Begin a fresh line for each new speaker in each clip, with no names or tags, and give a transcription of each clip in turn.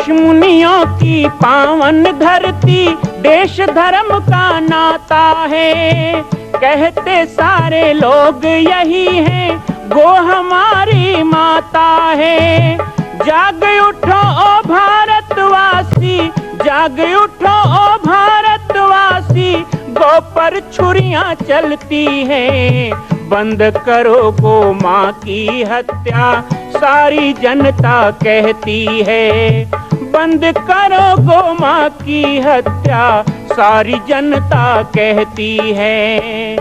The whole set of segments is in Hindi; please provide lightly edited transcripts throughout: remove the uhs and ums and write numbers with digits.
ऋषि मुनियों की पावन धरती, देश धर्म का नाता है। कहते सारे लोग यही हैं, गो हमारी माता है। जाग उठो ओ भारतवासी, जाग उठो ओ भारतवासी, गो पर छुरियां चलती हैं। बंद करो गो माँ की हत्या, सारी जनता कहती है। बंद करो गो माँ की हत्या, सारी जनता कहती है।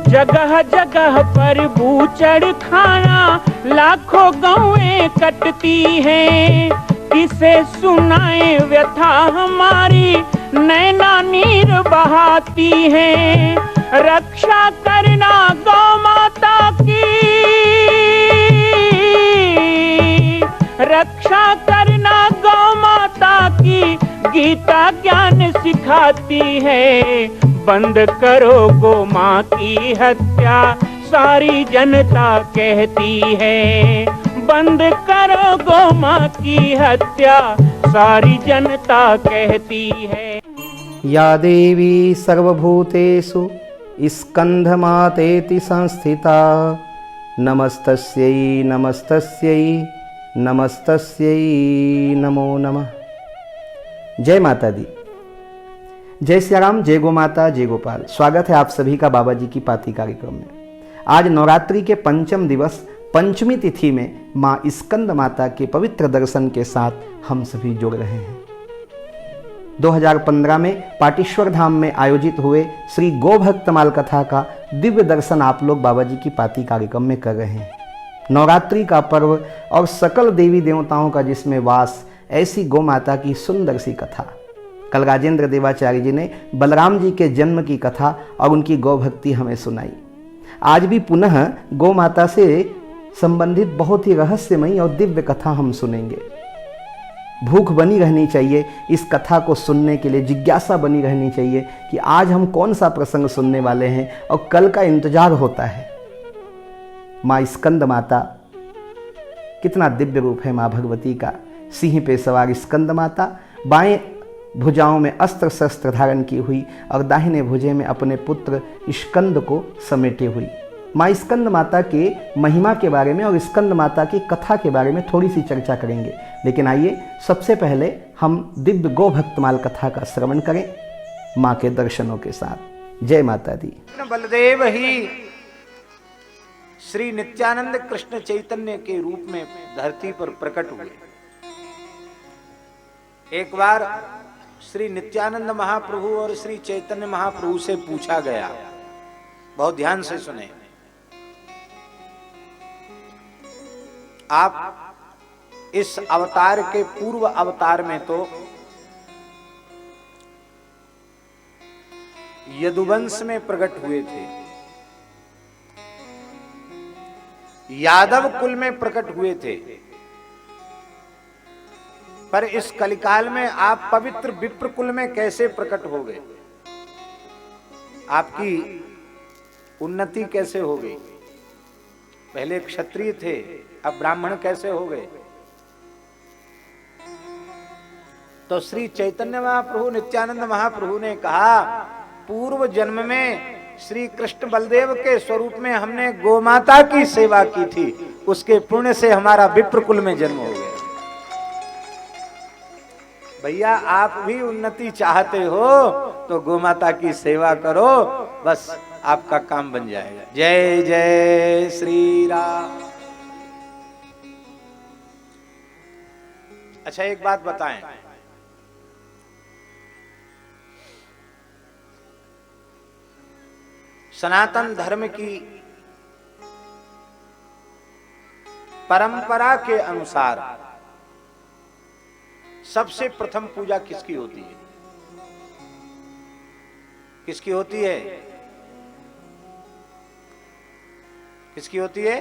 जगह जगह पर बूचड़ खाना, लाखों गौएं कटती हैं। किसे सुनाए व्यथा हमारी, नैना नीर बहाती हैं। रक्षा करना गौ माता की, रक्षा करना गौ माता की, गीता ज्ञान सिखाती है। बंद करो गो माँ की हत्या, सारी जनता कहती है। बंद करो गो माँ की हत्या, सारी जनता कहती है।
या देवी सर्वभूतेषु स्कंधमातेति संस्थिता, नमस्तस्यै नमस्तस्यै नमस्तस्यै नमो नमः। जय माता दी, जय श्री राम, जय गो माता, जय गोपाल। स्वागत है आप सभी का बाबा जी की पाती कार्यक्रम में। आज नवरात्रि के पंचम दिवस पंचमी तिथि में माँ स्कंद माता के पवित्र दर्शन के साथ हम सभी जुड़ रहे हैं। 2015 में पाटेश्वर धाम में आयोजित हुए श्री गोभक्तमाल कथा का दिव्य दर्शन आप लोग बाबा जी की पाती कार्यक्रम में कर रहे हैं। नवरात्रि का पर्व और सकल देवी देवताओं का जिसमें वास, ऐसी गो माता की सुंदर सी कथा। कल राजेंद्र देवाचार्य जी ने बलराम जी के जन्म की कथा और उनकी गौ भक्ति हमें सुनाई। आज भी पुनः गौ माता से संबंधित बहुत ही रहस्यमयी और दिव्य कथा हम सुनेंगे। भूख बनी रहनी चाहिए इस कथा को सुनने के लिए, जिज्ञासा बनी रहनी चाहिए कि आज हम कौन सा प्रसंग सुनने वाले हैं और कल का इंतजार होता है। माँ स्कंद माता, कितना दिव्य रूप है माँ भगवती का। सिंह पे सवार स्कंद माता, बाएं भुजाओं में अस्त्र शस्त्र धारण की हुई और दाहिने भुजे में अपने पुत्र स्कंद को समेटे हुई। माँ स्कंद माता के महिमा के बारे में और स्कंद माता की कथा के बारे में थोड़ी सी चर्चा करेंगे, लेकिन आइए सबसे पहले हम दिव्य गो भक्तमाल कथा का श्रवण करें माँ के दर्शनों के साथ। जय माता दी।
बलदेव ही श्री नित्यानंद कृष्ण चैतन्य के रूप में धरती पर प्रकट हुए। एक बार श्री नित्यानंद महाप्रभु और श्री चैतन्य महाप्रभु से पूछा गया, बहुत ध्यान से सुने, आप इस अवतार के पूर्व अवतार में तो यदुवंश में प्रकट हुए थे, यादव कुल में प्रकट हुए थे, पर इस कलिकाल में आप पवित्र विप्र कुल में कैसे प्रकट हो गए? आपकी उन्नति कैसे हो गई? पहले क्षत्रिय थे, अब ब्राह्मण कैसे हो गए? तो श्री चैतन्य महाप्रभु नित्यानंद महाप्रभु ने कहा, पूर्व जन्म में श्री कृष्ण बलदेव के स्वरूप में हमने गोमाता की सेवा की थी, उसके पुण्य से हमारा विप्र कुल में जन्म हो गया। भैया आप भी उन्नति चाहते हो तो गोमाता की सेवा करो, बस आपका काम बन जाएगा। जय जय श्री राम। अच्छा एक बात बताएं, सनातन धर्म की परंपरा के अनुसार सबसे प्रथम पूजा किसकी होती है? किसकी होती है? किसकी होती है?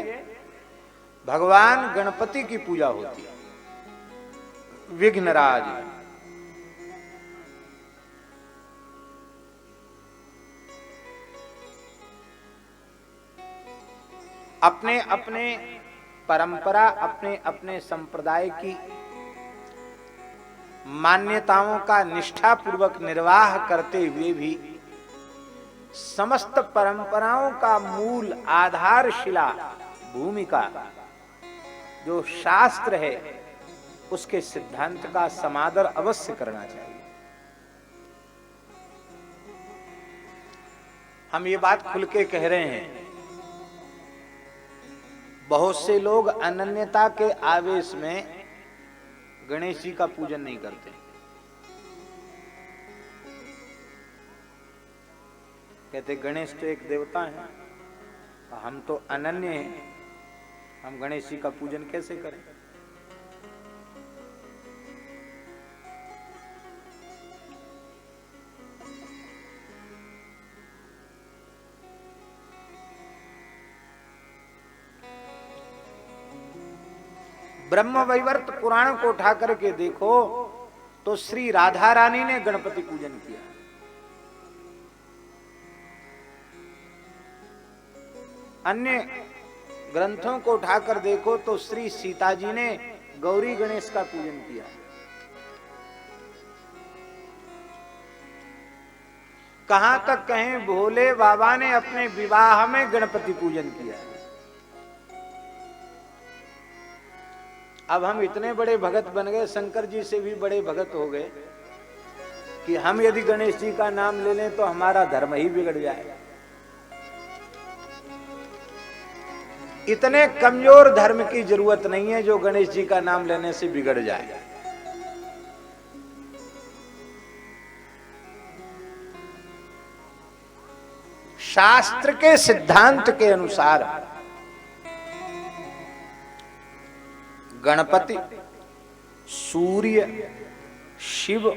भगवान गणपति की पूजा होती है, विघ्नराज। अपने अपने परंपरा, अपने अपने संप्रदाय की मान्यताओं का निष्ठापूर्वक निर्वाह करते हुए भी समस्त परंपराओं का मूल आधारशिला भूमिका जो शास्त्र है, उसके सिद्धांत का समादर अवश्य करना चाहिए। हम ये बात खुल के कह रहे हैं। बहुत से लोग अनन्यता के आवेश में गणेश जी का पूजन नहीं करते। कहते गणेश तो एक देवता है, हम तो अनन्य हैं, हम गणेश जी का पूजन कैसे करें। ब्रह्म वैवर्त पुराण को उठा करके देखो तो श्री राधा रानी ने गणपति पूजन किया। अन्य ग्रंथों को उठाकर देखो तो श्री सीता जी ने गौरी गणेश का पूजन किया। कहां तक कहें भोले बाबा ने अपने विवाह में गणपति पूजन किया। अब हम इतने बड़े भगत बन गए, शंकर जी से भी बड़े भगत हो गए कि हम यदि गणेश जी का नाम ले लें तो हमारा धर्म ही बिगड़ जाए। इतने कमजोर धर्म की जरूरत नहीं है जो गणेश जी का नाम लेने से बिगड़ जाए। शास्त्र के सिद्धांत के अनुसार गणपति, सूर्य, शिव,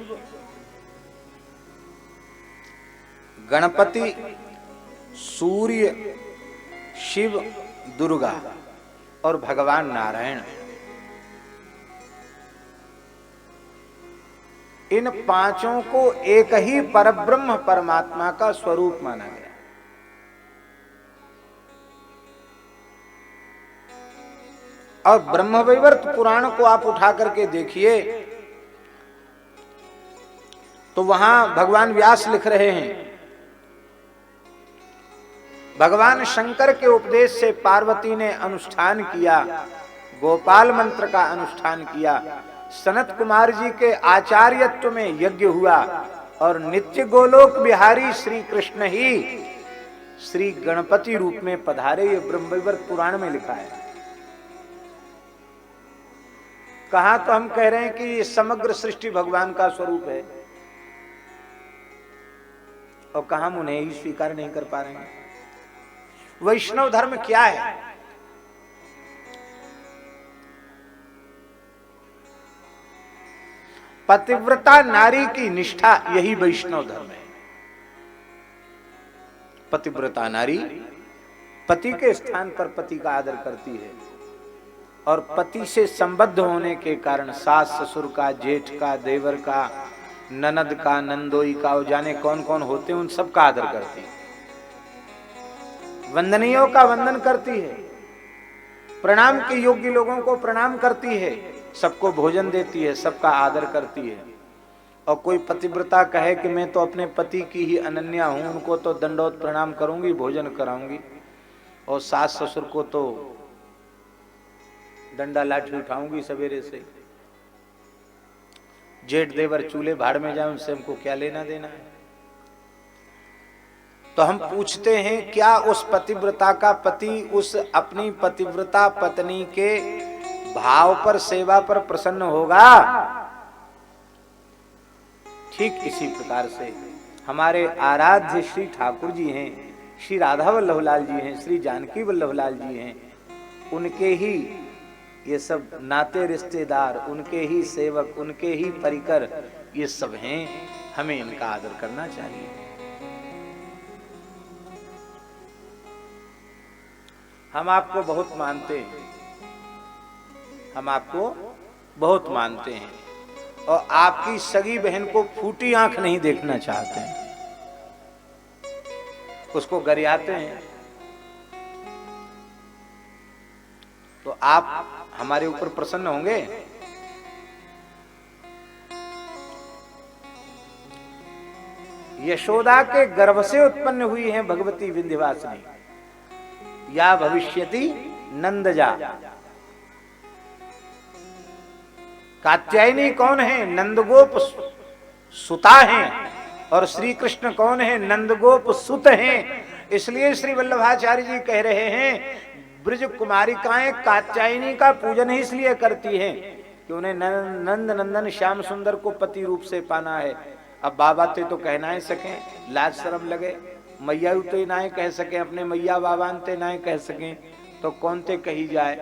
गणपति, सूर्य, शिव, दुर्गा और भगवान नारायण, इन पांचों को एक ही परब्रह्म परमात्मा का स्वरूप माना गया। और ब्रह्मवैवर्त पुराण को आप उठा करके देखिए तो वहां भगवान व्यास लिख रहे हैं, भगवान शंकर के उपदेश से पार्वती ने अनुष्ठान किया, गोपाल मंत्र का अनुष्ठान किया, सनत कुमार जी के आचार्यत्व में यज्ञ हुआ और नित्य गोलोक बिहारी श्री कृष्ण ही श्री गणपति रूप में पधारे। ये ब्रह्मवैवर्त पुराण में लिखा है। कहा तो हम कह रहे हैं कि ये समग्र सृष्टि भगवान का स्वरूप है और कहा हम उन्हें ही स्वीकार नहीं कर पा रहे हैं। वैष्णव धर्म क्या है? पतिव्रता नारी की निष्ठा, यही वैष्णव धर्म है। पतिव्रता नारी पति के स्थान पर पति का आदर करती है और पति से संबद्ध होने के कारण सास ससुर का, जेठ का, देवर का, ननद का, नंदोई का, और जाने कौन कौन होते हैं उन सब का आदर करती है। वंदनीयों का वंदन करती है, प्रणाम के योग्य लोगों को प्रणाम करती है, सबको भोजन देती है, सबका आदर करती है। और कोई पतिव्रता कहे कि मैं तो अपने पति की ही अनन्या हूं, उनको तो दंडोत प्रणाम करूंगी, भोजन कराऊंगी, और सास ससुर को तो डंडा लाठी उठाऊंगी सवेरे से, जेठ देवर चूल्हे भाड़ में जाए, उनसे हमको क्या लेना देना है। तो हम पूछते हैं, क्या उस पतिव्रता का पति उस अपनी पतिव्रता पत्नी के भाव पर, सेवा पर प्रसन्न होगा? ठीक इसी प्रकार से हमारे आराध्य श्री ठाकुर जी हैं, श्री राधा वल्लभलाल जी हैं, श्री जानकी वल्लभलाल जी हैं, उनके ही ये सब नाते रिश्तेदार, उनके ही सेवक, उनके ही परिकर ये सब हैं। हमें इनका आदर करना चाहिए। हम आपको बहुत मानते हैं, हम आपको बहुत मानते हैं और आपकी सगी बहन को फूटी आंख नहीं देखना चाहते हैं, उसको गरियाते हैं। तो आप हमारे ऊपर प्रसन्न होंगे? यशोदा के गर्भ से उत्पन्न हुई है भगवती विंध्यवासिनी, या भविष्यति नंदजा। कात्यायनी कौन है? नंदगोप सुता हैं, और श्री कृष्ण कौन है? नंदगोप सुत हैं। इसलिए श्री वल्लभाचार्य जी कह रहे हैं ब्रज कुमारिकाएं कात्यायनी का पूजन ही इसलिए करती हैं कि उन्हें नंद नंदन श्याम सुंदर को पति रूप से पाना है। अब बाबा तो कहना ही सकें, लाज शर्म लगे, मैया तो ना कह सके, अपने मैया बाबा ते ना कह सकें, तो कौन ते कही जाए?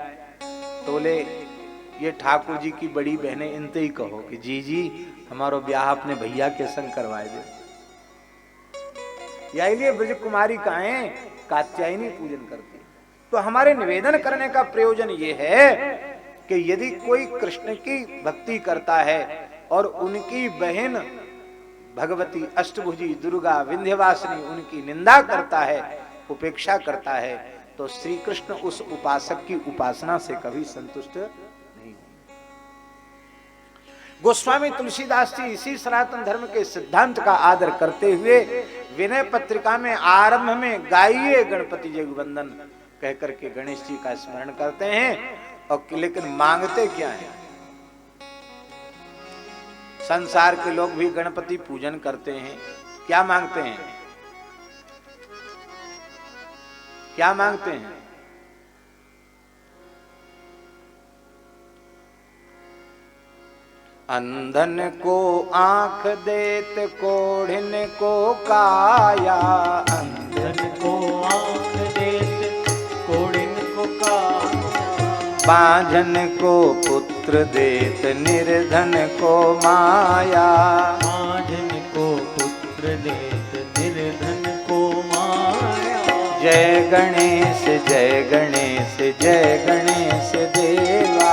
तो बोले ये ठाकुर जी की बड़ी बहनें इनते ही कहो कि जी जी हमारो ब्याह अपने भैया के संग करवाए दे। या लिए ब्रज कुमारिकाएं कात्यायनी पूजन करती। तो हमारे निवेदन करने का प्रयोजन ये है कि यदि कोई कृष्ण की भक्ति करता है और उनकी बहन भगवती अष्टभुजी दुर्गा विंध्यवासिनी उनकी निंदा करता है, उपेक्षा करता है, तो श्री कृष्ण उस उपासक की उपासना से कभी संतुष्ट नहीं होंगे। गोस्वामी तुलसीदास जी इसी सनातन धर्म के सिद्धांत का आदर करते हुए विनय पत्रिका में आरंभ में गाइए गणपति जगवंदन कह करके गणेश जी का स्मरण करते हैं, और लेकिन मांगते क्या है? संसार के लोग भी गणपति पूजन करते हैं, क्या मांगते हैं? क्या मांगते हैं? अंधन को आंख देत कोढ़िन को काया,
अंधन को आंख देत कोढ़िन को काया,
बांझन को पुत्र देत निर्धन को माया,
बांझन को पुत्र देत निर्धन को माया।
जय गणेश जय गणेश जय गणेश देवा,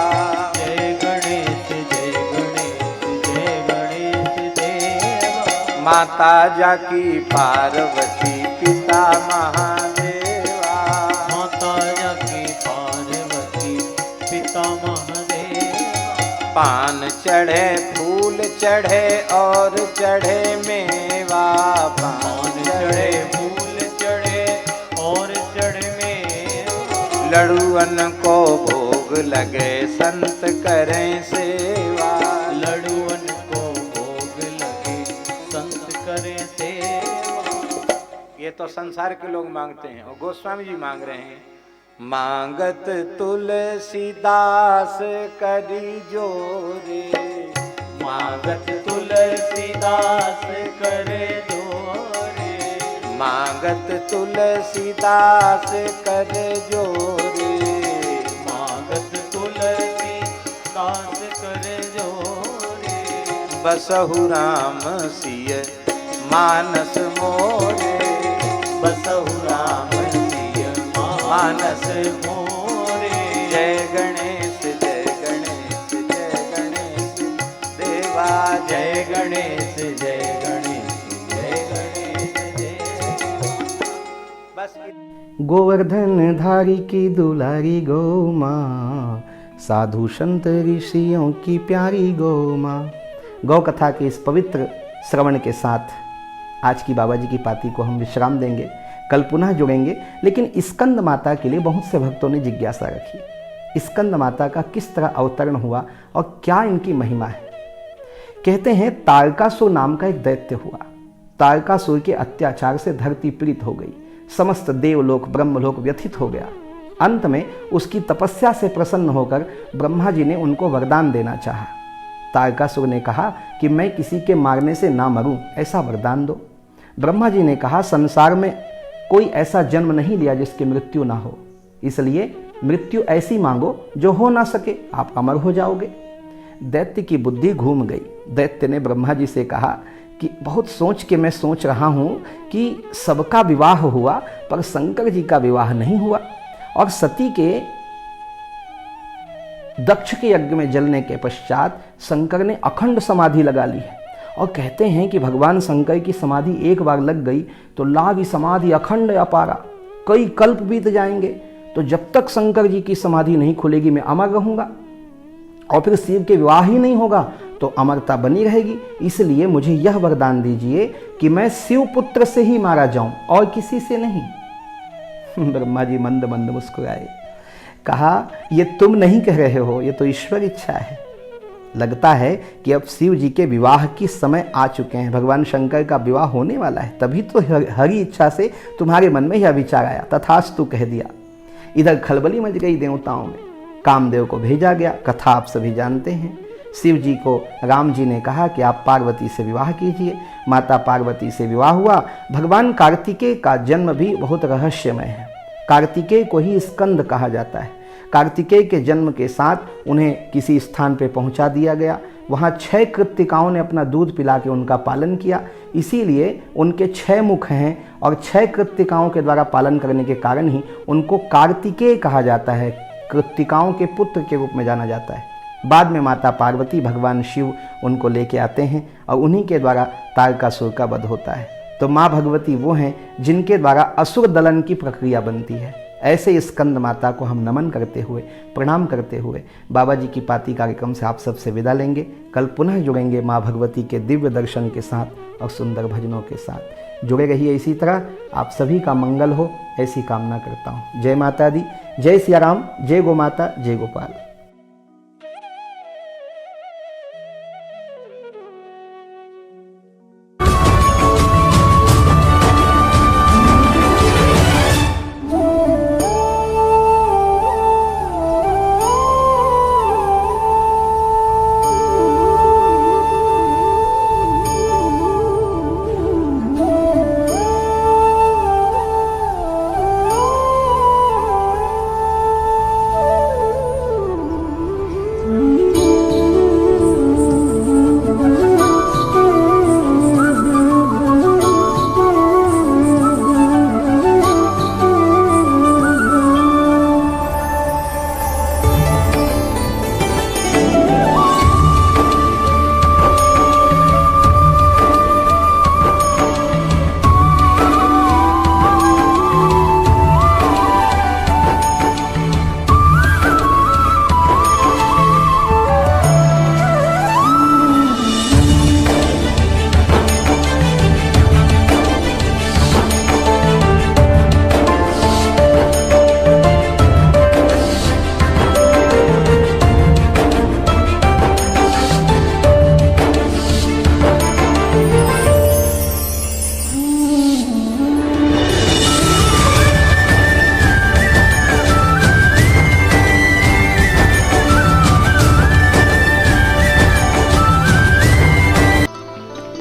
जय गणेश जय गणेश जय गणेश देवा।
माता जाकी पार्वती पिता महादेवा,
माता जाकी पार्वती पिता महादेवा।
पान चढ़े फूल चढ़े और चढ़े मेवा,
पान चढ़े फूल चढ़े और चढ़े मेवा।
लड़ुअन को भोग लगे संत करें सेवा,
लड़ुअन को भोग लगे संत करें सेवा।
ये तो संसार के लोग मांगते हैं, और गोस्वामी जी मांग रहे हैं मांगत तुलसीदास करी जोरे,
मांगत तुलसीदास करे जोरे,
मांगत तुलसीदास कर जोरे,
मांगत तुलसीदास करे जोरे।
बसहु राम सिय मानस मोरे,
बसहु राम सिय मानस मोरे।
जय गणेश जय गणेश जय गणेश देवा,
जय गणेश जय गणेश जय गणेश जय।
बस
गोवर्धन धारी की दुलारी गौ माँ, साधु संत ऋषियों की प्यारी गौ माँ। गौ कथा के इस पवित्र श्रवण के साथ आज की बाबा जी की पाती को हम विश्राम देंगे, कल पुनः जुड़ेंगे। लेकिन स्कंद माता के लिए बहुत से भक्तों ने जिज्ञासा रखी, स्कंद माता का किस तरह अवतरण हुआ और क्या इनकी महिमा है। कहते हैं तारकासुर नाम का एक दैत्य हुआ। तारकासुर के अत्याचार से धरती पीड़ित हो गई, समस्त देवलोक ब्रह्मलोक व्यथित हो गया। अंत में उसकी तपस्या से प्रसन्न होकर ब्रह्मा जी ने उनको वरदान देना चाहा। तारकासुर ने कहा कि मैं किसी के मारने से ना मरूं, ऐसा वरदान दो। ब्रह्मा जी ने कहा संसार में कोई ऐसा जन्म नहीं लिया जिसकी मृत्यु ना हो, इसलिए मृत्यु ऐसी मांगो जो हो ना सके, आप अमर हो जाओगे। दैत्य की बुद्धि घूम गई। दैत्य ने ब्रह्मा जी से कहा कि बहुत सोच के मैं सोच रहा हूँ कि सबका विवाह हुआ पर शंकर जी का विवाह नहीं हुआ, और सती के दक्ष के यज्ञ में जलने के पश्चात शंकर ने अखंड समाधि लगा ली है। और कहते हैं कि भगवान शंकर की समाधि एक बार लग गई तो लागी समाधि अखंड अपारा, कई कल्प बीत जाएंगे तो जब तक शंकर जी की समाधि नहीं खुलेगी मैं अमर रहूंगा, और फिर शिव के विवाह ही नहीं होगा तो अमरता बनी रहेगी। इसलिए मुझे यह वरदान दीजिए कि मैं शिव पुत्र से ही मारा जाऊं और किसी से नहीं। ब्रह्मा जी मंद मंद मुस्कुराए, कहा ये तुम नहीं कह रहे हो, ये तो ईश्वर इच्छा है। लगता है कि अब शिव जी के विवाह की समय आ चुके हैं, भगवान शंकर का विवाह होने वाला है, तभी तो हरि इच्छा से तुम्हारे मन में यह विचार आया, तथास्तु कह दिया। इधर खलबली मच गई देवताओं में, कामदेव को भेजा गया। कथा आप सभी जानते हैं। शिव जी को राम जी ने कहा कि आप पार्वती से विवाह कीजिए। माता पार्वती से विवाह हुआ। भगवान कार्तिकेय का जन्म भी बहुत रहस्यमय है। कार्तिकेय को ही स्कंद कहा जाता है। कार्तिकेय के जन्म के साथ उन्हें किसी स्थान पर पहुंचा दिया गया। वहाँ 6 कृत्तिकाओं ने अपना दूध पिला के उनका पालन किया, इसीलिए उनके 6 मुख हैं और 6 कृत्तिकाओं के द्वारा पालन करने के कारण ही उनको कार्तिकेय कहा जाता है, कृत्तिकाओं के पुत्र के रूप में जाना जाता है। बाद में माता पार्वती, भगवान शिव उनको लेके आते हैं और उन्हीं के द्वारा तारकासुर का वध होता है। तो माँ भगवती वो हैं जिनके द्वारा असुर दलन की प्रक्रिया बनती है। ऐसे स्कंद माता को हम नमन करते हुए, प्रणाम करते हुए बाबा जी की पाती कार्यक्रम से आप सबसे विदा लेंगे। कल पुनः जुड़ेंगे माँ भगवती के दिव्य दर्शन के साथ और सुंदर भजनों के साथ। जुड़े रहिए इसी तरह। आप सभी का मंगल हो ऐसी कामना करता हूँ। जय माता दी, जय सिया राम, जय गो माता, जय गोपाल।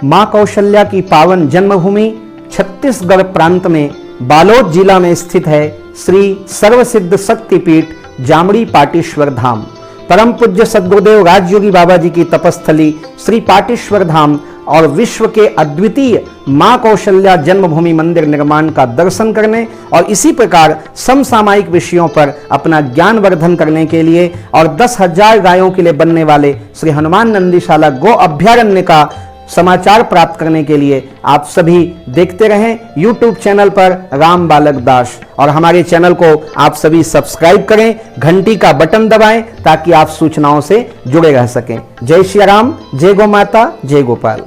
मां कौशल्या की पावन जन्मभूमि छत्तीसगढ़ प्रांत में बालोद जिला में स्थित है श्री सर्वसिद्ध शक्तिपीठ जामड़ी पाटेश्वर धाम। परम पूज्य सद्गुरुदेव राजयोगी बाबा जी की तपस्थली श्री पाटेश्वर धाम और विश्व के अद्वितीय मां कौशल्या जन्मभूमि मंदिर निर्माण का दर्शन करने और इसी प्रकार समसामयिक विषयों पर अपना ज्ञान वर्धन करने के लिए और 10,000 गायों के लिए बनने वाले श्री हनुमान नंदीशाला गो अभ्यारण्य का समाचार प्राप्त करने के लिए आप सभी देखते रहें YouTube चैनल पर राम बालक दास, और हमारे चैनल को आप सभी सब्सक्राइब करें, घंटी का बटन दबाएं ताकि आप सूचनाओं से जुड़े रह सकें। जय श्री राम, जय गो माता, जय गोपाल।